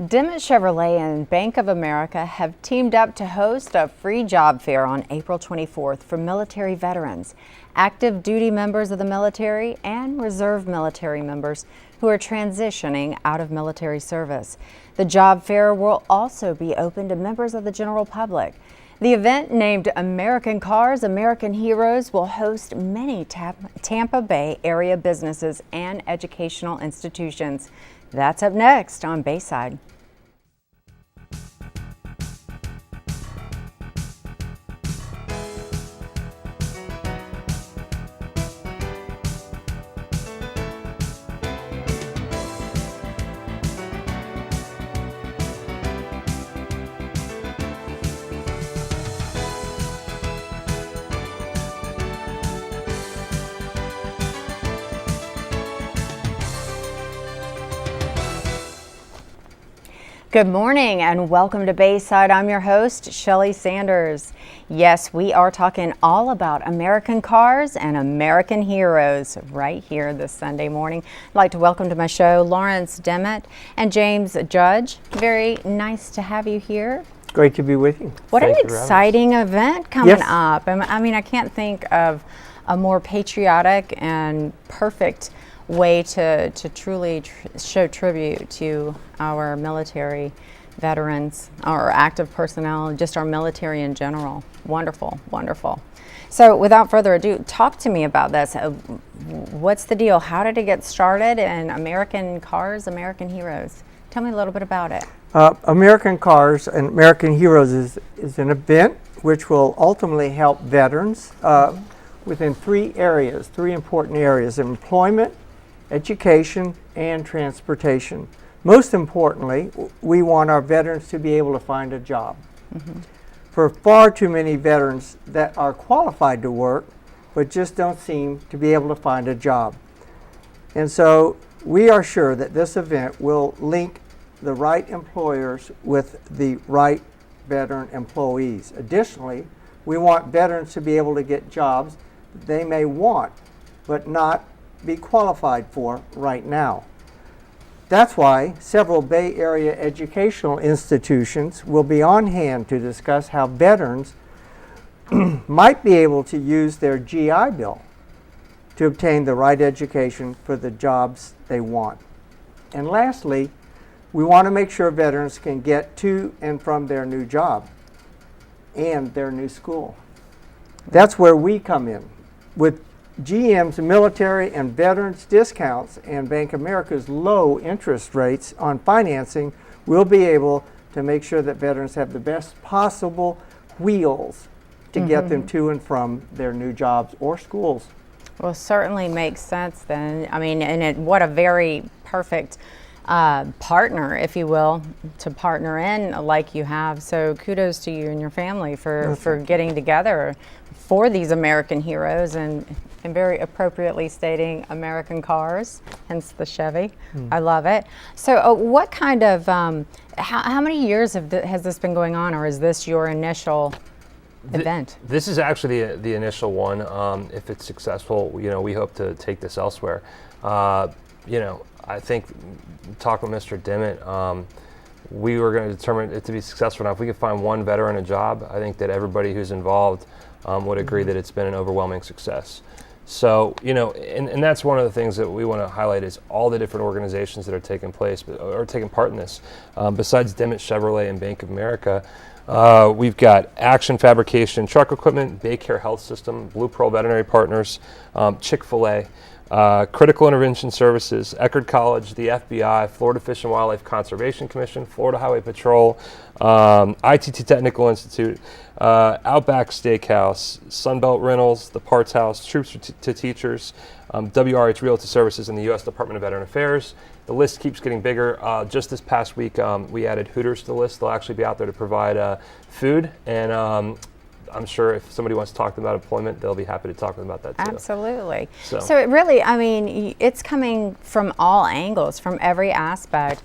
Dimmitt Chevrolet and Bank of America have teamed up to host a free job fair on April 24th for military veterans, active duty members of the military, and reserve military members who are transitioning out of military service. The job fair will also be open to members of the general public. The event, named American Cars, American Heroes, will host many Tampa Bay area businesses and educational institutions. That's up next on Bayside. Good morning and welcome to Bayside. I'm your host, Shelly Sanders. Yes, we are talking all about American cars and American heroes right here this Sunday morning. I'd like to welcome to my show Lawrence Dimmitt and James Judge. Very nice to have you here. Great to be with you. What an exciting event coming up. I mean, I can't think of a more patriotic and perfect way to truly show tribute to our military veterans, our active personnel, just our military in general. Wonderful, wonderful. So without further ado, talk to me about this. What's the deal? How did it get started? And American Cars, American Heroes. Tell me a little bit about it. American Cars and American Heroes is an event which will ultimately help veterans within three important areas: employment, education, and transportation. Most importantly, we want our veterans to be able to find a job. For far too many veterans that are qualified to work, but just don't seem to be able to find a job. And so we are sure that this event will link the right employers with the right veteran employees. Additionally, we want veterans to be able to get jobs that they may want, but not be qualified for right now. That's why several Bay Area educational institutions will be on hand to discuss how veterans might be able to use their GI Bill to obtain the right education for the jobs they want. And lastly, we want to make sure veterans can get to and from their new job and their new school. That's where we come in. With GM's military and veterans discounts and Bank of America's low interest rates on financing, we'll be able to make sure that veterans have the best possible wheels to get them to and from their new jobs or schools. Well, certainly makes sense then. I mean, and what a very perfect partner, if you will, to partner in like you have. So kudos to you and your family for getting together for these American heroes and very appropriately stating American cars, hence the Chevy. I love it. So what kind of, how many years has this been going on, or is this your initial event? This is actually the initial one. If it's successful, we hope to take this elsewhere. I think talking with Mr. Dimmitt, we were going to determine it to be successful. Now, if we could find one veteran a job, I think that everybody who's involved would agree that it's been an overwhelming success. So, and that's one of the things that we want to highlight is all the different organizations that are taking part in this. Besides Dimmitt Chevrolet and Bank of America, we've got Action Fabrication Truck Equipment, Baycare Health System, Blue Pearl Veterinary Partners, Chick-fil-A, Critical Intervention Services, Eckerd College, the FBI, Florida Fish and Wildlife Conservation Commission, Florida Highway Patrol, ITT Technical Institute, Outback Steakhouse, Sunbelt Rentals, the Parts House, Troops to Teachers, WRH Realty Services, and the U.S. Department of Veteran Affairs. The list keeps getting bigger. Just this past week, we added Hooters to the list. They'll actually be out there to provide food, and I'm sure if somebody wants to talk to them about employment, they'll be happy to talk to them about that too. Absolutely. So it really, I mean, it's coming from all angles, from every aspect.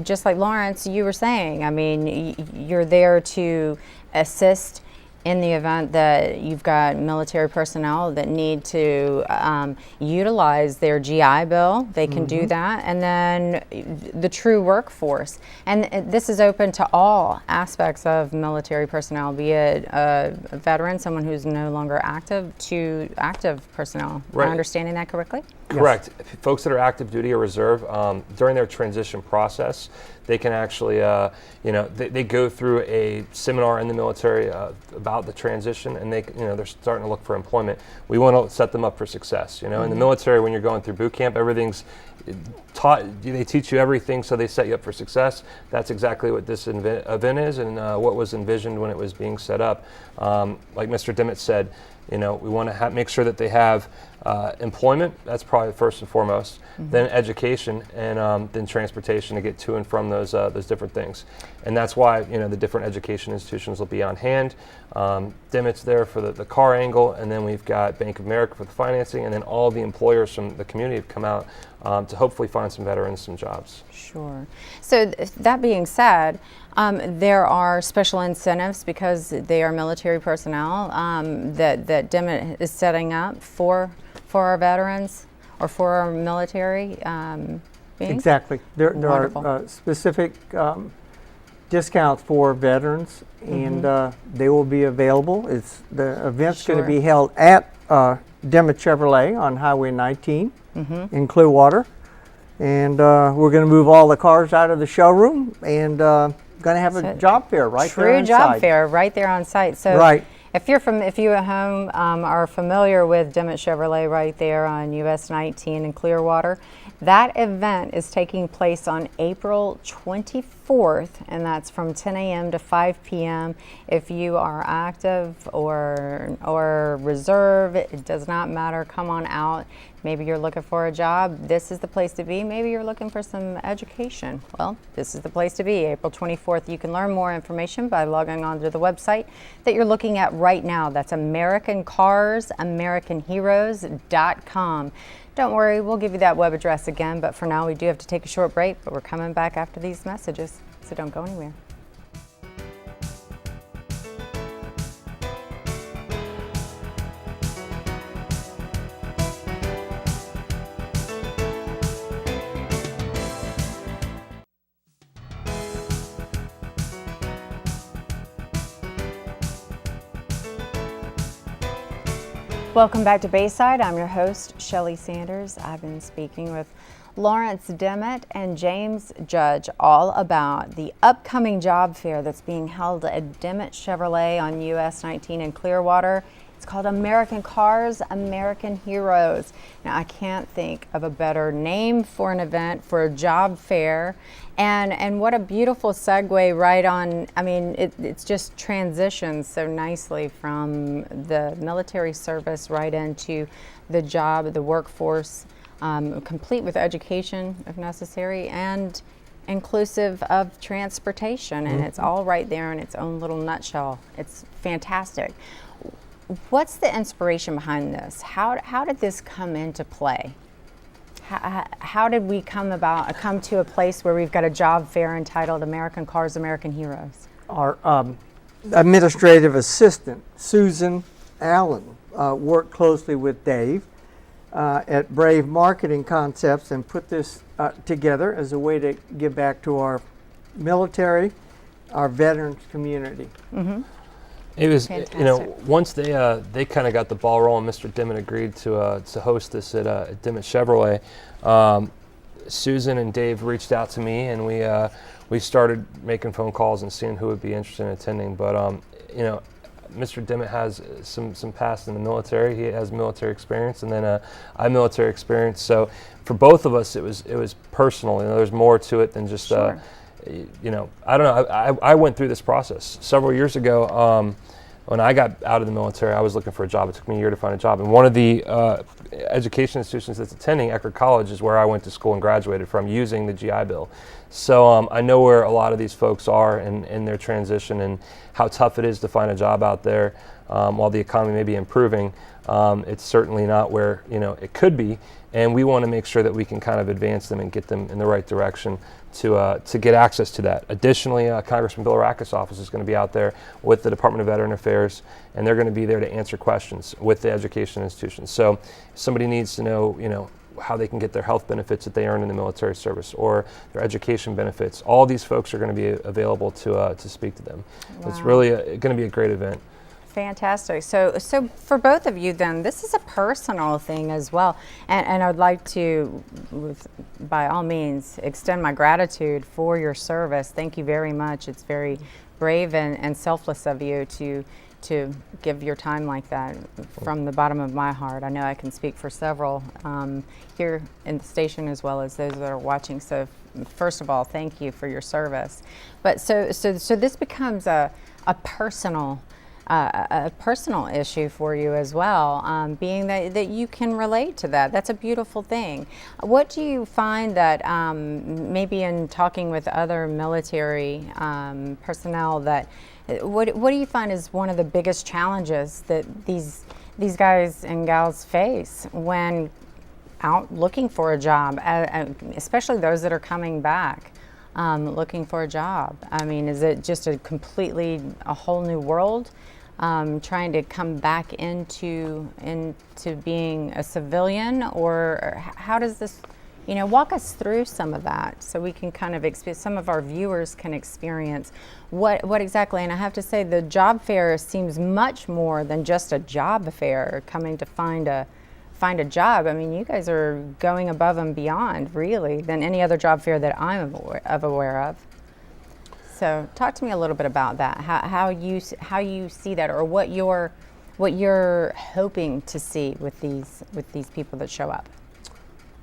Just like Lawrence, you were saying, I mean, you're there to assist in the event that you've got military personnel that need to utilize their GI Bill, they can do that. And then the true workforce. And this is open to all aspects of military personnel, be it a veteran, someone who's no longer active, to active personnel. Right. Am I understanding that correctly? Correct. Folks that are active duty or reserve, during their transition process, they can actually, they go through a seminar in the military about the transition, and they're starting to look for employment. We want to set them up for success. In the military, when you're going through boot camp, everything's taught. They teach you everything, so they set you up for success. That's exactly what this event is, and what was envisioned when it was being set up. Like Mr. Dimmitt said, we want to make sure that they have employment. That's probably first and foremost. Then education, and then transportation to get to and from those different things. And that's why the different education institutions will be on hand. Dimmitt's there for the car angle, and then we've got Bank of America for the financing, and then all the employers from the community have come out to hopefully find some veterans some jobs. Sure. So that being said, there are special incentives because they are military personnel that Dimmitt is setting up for our veterans or for our military beings? Exactly. There are specific discounts for veterans, and they will be available. The event's going to be held at Dimmit Chevrolet on Highway 19 in Clearwater, and we're going to move all the cars out of the showroom and going to have a job fair right there on site. True job fair right there on site. So right. If you at home are familiar with Dimmit Chevrolet right there on US 19 in Clearwater, that event is taking place on April 24th, and that's from 10 a.m. to 5 p.m. If you are active or reserve, it does not matter. Come on out. Maybe you're looking for a job. This is the place to be. Maybe you're looking for some education. Well, this is the place to be. April 24th. You can learn more information by logging on to the website that you're looking at right now. That's AmericanCarsAmericanHeroes.com. Don't worry, we'll give you that web address again, but for now we do have to take a short break, but we're coming back after these messages, so don't go anywhere. Welcome back to Bayside. I'm your host, Shelley Sanders. I've been speaking with Lawrence Dimmitt and James Judge all about the upcoming job fair that's being held at Dimmit Chevrolet on US 19 in Clearwater. It's called American Cars, American Heroes. Now, I can't think of a better name for an event, for a job fair. And what a beautiful segue right on. I mean, it's just transitions so nicely from the military service right into the job, the workforce, complete with education if necessary, and inclusive of transportation. And it's all right there in its own little nutshell. It's fantastic. What's the inspiration behind this? How did this come into play? How did we come to a place where we've got a job fair entitled American Cars, American Heroes? Our administrative assistant, Susan Allen, worked closely with Dave at Brave Marketing Concepts and put this together as a way to give back to our military, our veterans community. It was, Fantastic. Once they kind of got the ball rolling, Mr. Dimmitt agreed to host this at Dimmit Chevrolet. Susan and Dave reached out to me, and we started making phone calls and seeing who would be interested in attending. But Mr. Dimmitt has some past in the military. He has military experience, and then I have military experience. So for both of us, it was personal. There's more to it than just. Sure. I don't know. I went through this process several years ago. When I got out of the military, I was looking for a job. It took me a year to find a job. And one of the education institutions that's attending, Eckerd College, is where I went to school and graduated from using the GI Bill. So I know where a lot of these folks are in their transition and how tough it is to find a job out there. While the economy may be improving, it's certainly not where it could be. And we want to make sure that we can kind of advance them and get them in the right direction to get access to that. Additionally, Congressman Bilirakis' office is going to be out there with the Department of Veteran Affairs, and they're going to be there to answer questions with the education institutions. So if somebody needs to know, how they can get their health benefits that they earn in the military service or their education benefits, all these folks are going to be available to speak to them. Wow. It's really going to be a great event. Fantastic. So for both of you then, this is a personal thing as well. And I'd like to, by all means, extend my gratitude for your service. Thank you very much. It's very brave and selfless of you to give your time like that from the bottom of my heart. I know I can speak for several here in the station as well as those that are watching. So first of all, thank you for your service. But so this becomes a personal issue for you as well, being that you can relate to that. That's a beautiful thing. What do you find that maybe in talking with other military personnel, that what do you find is one of the biggest challenges that these guys and gals face when out looking for a job, especially those that are coming back looking for a job? I mean, is it just a whole new world? Trying to come back into being a civilian, or how does this, walk us through some of that so we can kind of some of our viewers can experience what exactly. And I have to say, the job fair seems much more than just a job fair, coming to find a job. I mean, you guys are going above and beyond, really, than any other job fair that I'm aware of. So talk to me a little bit about that. How you see that, or what you're hoping to see with these people that show up.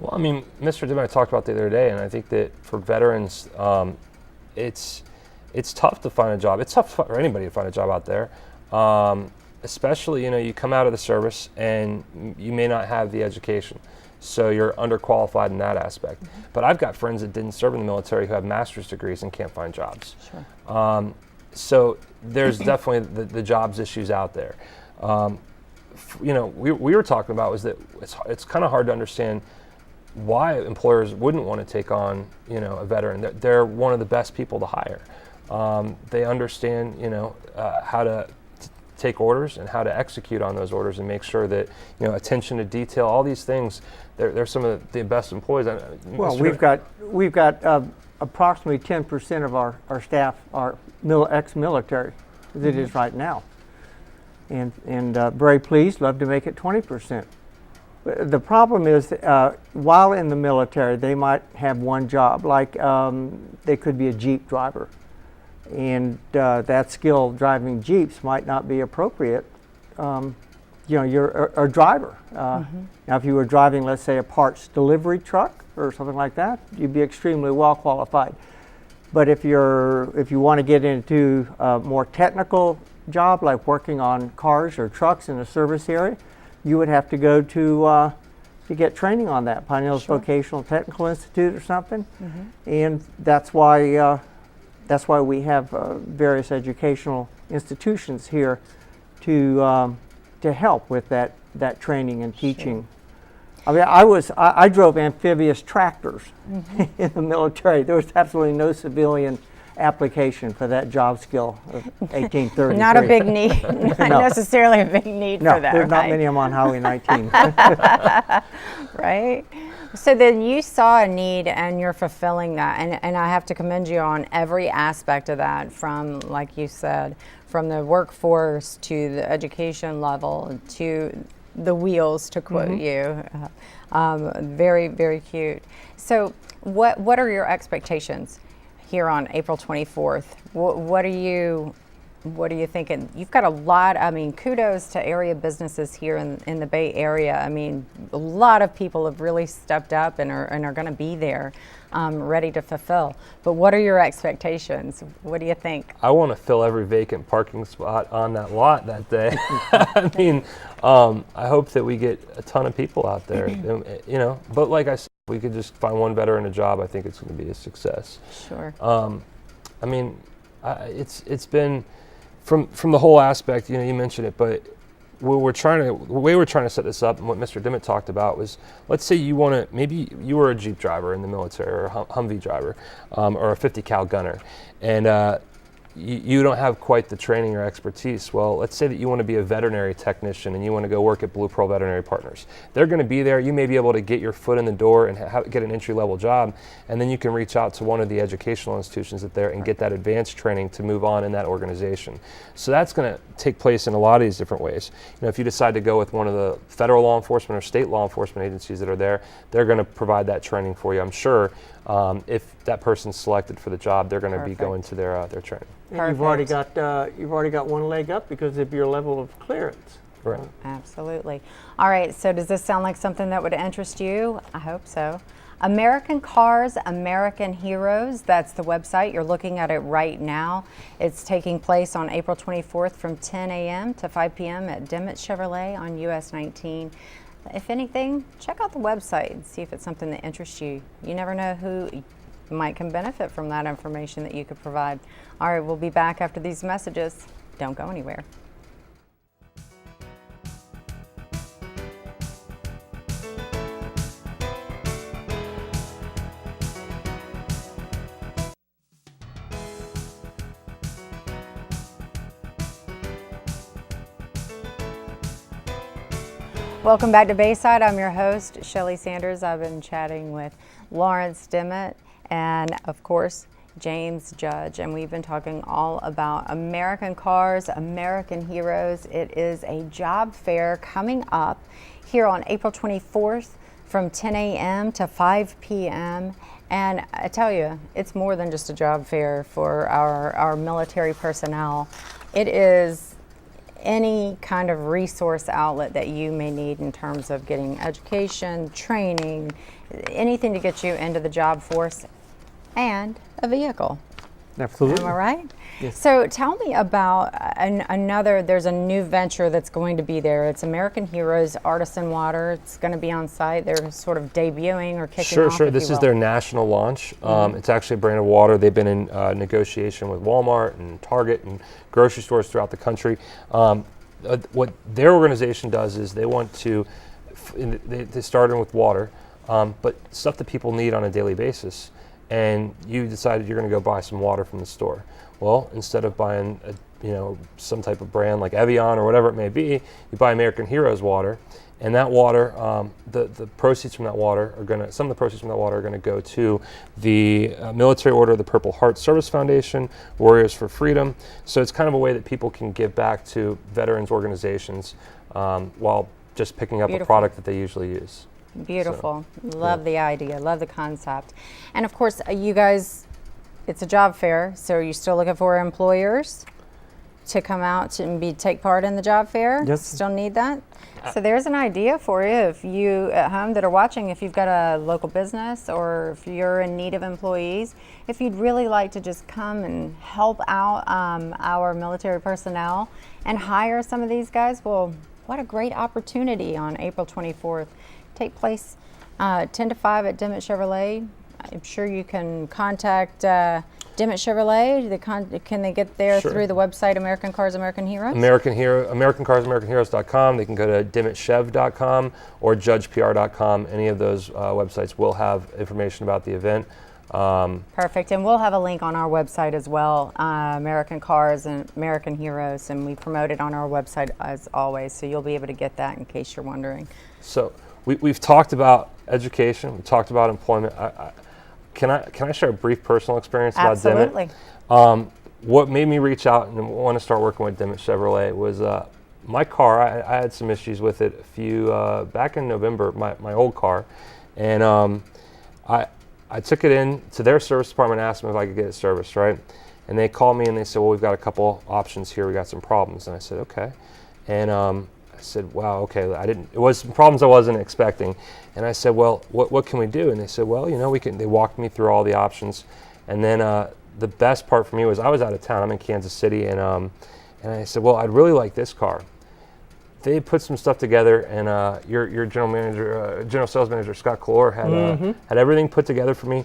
Well, I mean, Mr. Dimmitt talked about the other day, and I think that for veterans, it's tough to find a job. It's tough for anybody to find a job out there, especially you come out of the service and you may not have the education. So you're underqualified in that aspect. Mm-hmm. But I've got friends that didn't serve in the military who have master's degrees and can't find jobs. Sure. So there's definitely the jobs issues out there. We were talking about was that it's kind of hard to understand why employers wouldn't want to take on a veteran. They're one of the best people to hire. They understand how to take orders and how to execute on those orders and make sure that attention to detail, all these things. They're some of the best employees. Well, we've got approximately 10% of our staff are ex-military, as it is right now, and very pleased, love to make it 20%. The problem is, while in the military, they might have one job, like they could be a Jeep driver, and that skill driving Jeeps might not be appropriate. You're a driver. Now, if you were driving, let's say, a parts delivery truck or something like that, you'd be extremely well qualified. But if you want to get into a more technical job, like working on cars or trucks in a service area, you would have to go to get training on that, Pine Hills Sure. Vocational Technical Institute or something. Mm-hmm. And that's why we have various educational institutions here to help with that training and teaching. Sure. I mean, I drove amphibious tractors mm-hmm. in the military. There was absolutely no civilian application for that job skill of 1833. Not a big need, not No. necessarily a big need No, for that. there's not right? many of them on Highway 19. Right? So then you saw a need and you're fulfilling that. And I have to commend you on every aspect of that, from, like you said, from the workforce to the education level to the wheels, to quote mm-hmm. you. Very, very cute. So what are your expectations here on April 24th? What are you thinking? You've got a lot. I mean, kudos to area businesses here in the Bay Area. I mean, a lot of people have really stepped up and are going to be there, ready to fulfill. But what are your expectations? What do you think? I want to fill every vacant parking spot on that lot that day. I mean, I hope that we get a ton of people out there. But like I said, if we could just find one veteran a job, I think it's going to be a success. Sure. I mean, it's been from the whole aspect. You mentioned it, but the way we're trying to set this up, and what Mr. Dimmitt talked about was, let's say you want to, maybe you were a Jeep driver in the military, or a Humvee driver, or a 50 cal gunner, and you don't have quite the training or expertise. Well, let's say that you want to be a veterinary technician and you want to go work at Blue Pearl Veterinary Partners. They're going to be there. You may be able to get your foot in the door and get an entry-level job, and then you can reach out to one of the educational institutions that there and get that advanced training to move on in that organization. So that's going to take place in a lot of these different ways. If you decide to go with one of the federal law enforcement or state law enforcement agencies that are there, they're going to provide that training for you. I'm sure if that person's selected for the job, they're going to be going to their training. And you've already got one leg up because of your level of clearance. Right. Absolutely. All right, so does this sound like something that would interest you? I hope so. American Cars, American Heroes, that's the website. You're looking at it right now. It's taking place on April 24th from 10 a.m. to 5 p.m. at Dimmit Chevrolet on US 19. If anything, check out the website and see if it's something that interests you. You never know who can benefit from that information that you could provide. All right, we'll be back after these messages. Don't go anywhere. Welcome back to Bayside. I'm your host, Shelly Sanders. I've been chatting with Lawrence Dimmitt and, of course, James Judge, and we've been talking all about American Cars, American Heroes. It is a job fair coming up here on April 24th from 10 a.m. to 5 p.m. And I tell you, it's more than just a job fair for our military personnel. It is any kind of resource outlet that you may need in terms of getting education, training, anything to get you into the job force, and a vehicle. Absolutely. Am I right? Yes. So tell me about there's a new venture that's going to be there. It's American Heroes Artisan Water. It's going to be on site. They're sort of debuting or kicking off. Sure. This is their national launch. It's actually a brand of water. They've been in negotiation with Walmart and Target and grocery stores throughout the country. What their organization does is they want to, they started with water, but stuff that people need on a daily basis. And you decided you're going to go buy some water from the store. Well, instead of buying some type of brand like Evian or whatever it may be, you buy American Heroes water, and that water, the proceeds from that water some of the proceeds from that water are going to go to the Military Order of the Purple Heart Service Foundation, Warriors for Freedom. So it's kind of a way that people can give back to veterans while just picking up a product that they usually use. Beautiful. So, love the idea. Love the concept. And of course, you guys, it's a job fair, so are you still looking for employers to come out and take part in the job fair? Yes. Still need that? So there's an idea for you. If you at home that are watching, if you've got a local business or if you're in need of employees, if you'd really like to just come and help out our military personnel and hire some of these guys, well, what a great opportunity on April 24th. Take place 10 to 5 at Dimmit Chevrolet. I'm sure you can contact Dimmit Chevrolet. Can they get there through the website American Cars, American Heroes? AmericanCarsAmericanHeroes.com. They can go to DimmittChev.com or JudgePR.com. Any of those websites will have information about the event. Perfect, and we'll have a link on our website as well, American Cars and American Heroes, and we promote it on our website as always, so you'll be able to get that in case you're wondering. So we've talked about education, we've talked about employment. Can I share a brief personal experience about Dimmit? Absolutely. What made me reach out and want to start working with Dimmit Chevrolet was my car. I had some issues with it back in November, my old car, and I took it in to their service department and asked them if I could get it serviced, right? And they called me and they said, well, we've got a couple options here. We got some problems. And I said, okay. And I said, wow, okay. It was some problems I wasn't expecting. And I said, well, what can we do? And they said, well, they walked me through all the options. And then the best part for me was I was out of town. I'm in Kansas City. And I said, well, I'd really like this car. They put some stuff together, and your general sales manager, Scott Clore, had everything put together for me.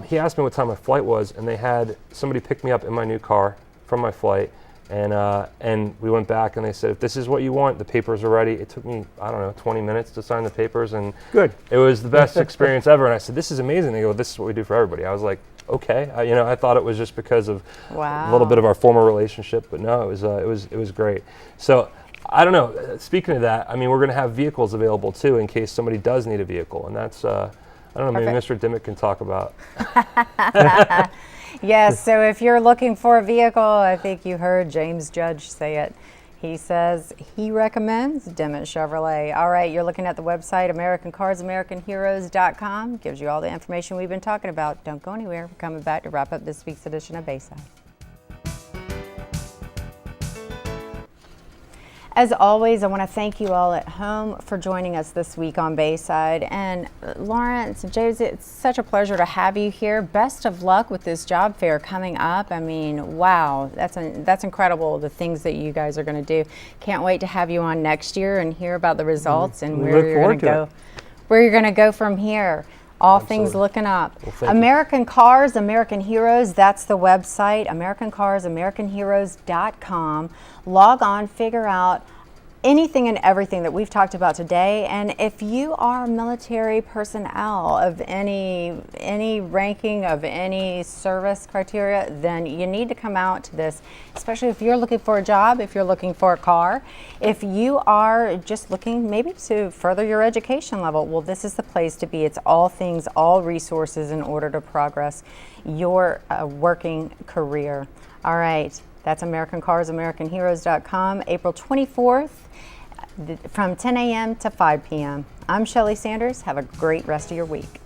He asked me what time my flight was, and they had somebody pick me up in my new car from my flight, And we went back and they said, if this is what you want, the papers are ready. It took me, I don't know, 20 minutes to sign the papers, and Good. it was the best experience ever. And I said, this is amazing. They go, this is what we do for everybody. I was like, okay. I thought it was just because of a little bit of our former relationship, but no, it was great. So I don't know. Speaking of that, I mean, we're going to have vehicles available too in case somebody does need a vehicle, and that's I don't know. Maybe Mr. Dimmitt can talk about. Yes, so if you're looking for a vehicle, I think you heard James Judge say it. He says he recommends Dimmit Chevrolet. All right, you're looking at the website, AmericanCarsAmericanHeroes.com. Gives you all the information we've been talking about. Don't go anywhere. We're coming back to wrap up this week's edition of Bayside. As always, I want to thank you all at home for joining us this week on Bayside. And Lawrence, James, it's such a pleasure to have you here. Best of luck with this job fair coming up. I mean, wow, that's incredible, the things that you guys are going to do. Can't wait to have you on next year and hear about the results and where you're going to go. Where you're going to go from here. All Absolutely. Things looking up. Well, American Cars, American Heroes, that's the website, AmericanCarsAmericanHeroes.com. Log on, figure out anything and everything that we've talked about today. And if you are military personnel of any ranking, of any service criteria, then you need to come out to this, especially if you're looking for a job, if you're looking for a car, if you are just looking maybe to further your education level. Well, this is the place to be. It's all things, all resources in order to progress your working career. All right, that's AmericanCarsAmericanHeroes.com, April 24th. From 10 a.m. to 5 p.m. I'm Shelley Sanders. Have a great rest of your week.